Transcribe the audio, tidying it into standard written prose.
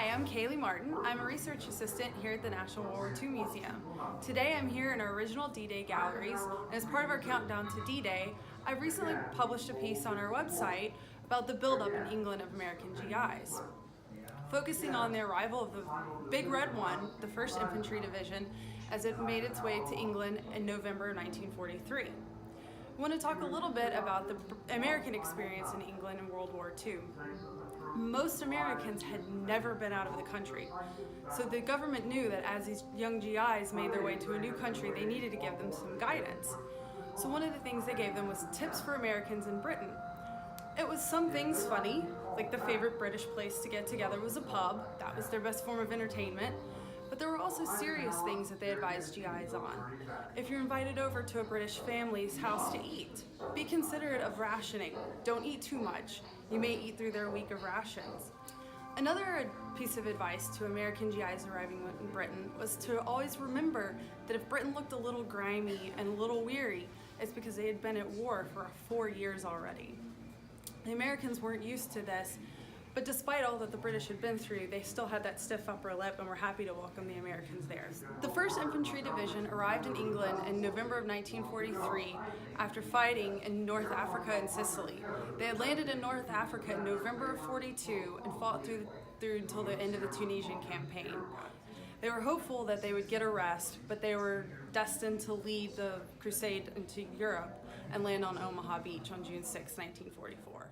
I'm Kaylee Martin. I'm a research assistant here at the National World War II Museum. Today I'm here in our original D-Day galleries, and as part of our countdown to D-Day, I've recently published a piece on our website about the buildup in England of American GIs, focusing on the arrival of the Big Red One, the 1st Infantry Division, as it made its way to England in November 1943. I want to talk a little bit about the American experience in England in World War II. Most Americans had never been out of the country, so the government knew that as these young GIs made their way to a new country, they needed to give them some guidance. So one of the things they gave them was tips for Americans in Britain. It was some things funny, like the favorite British place to get together was a pub. That was their best form of entertainment. But there were also serious things that they advised GIs on. If you're invited over to a British family's house to eat, be considerate of rationing. Don't eat too much. You may eat through their week of rations. Another piece of advice to American GIs arriving in Britain was to always remember that if Britain looked a little grimy and a little weary, it's because they had been at war for 4 years already. The Americans weren't used to this, but despite all that the British had been through, they still had that stiff upper lip and were happy to welcome the Americans there. The 1st Infantry Division arrived in England in November of 1943 after fighting in North Africa and Sicily. They had landed in North Africa in November of 42 and fought through until the end of the Tunisian campaign. They were hopeful that they would get a rest, but they were destined to lead the crusade into Europe and land on Omaha Beach on June 6, 1944.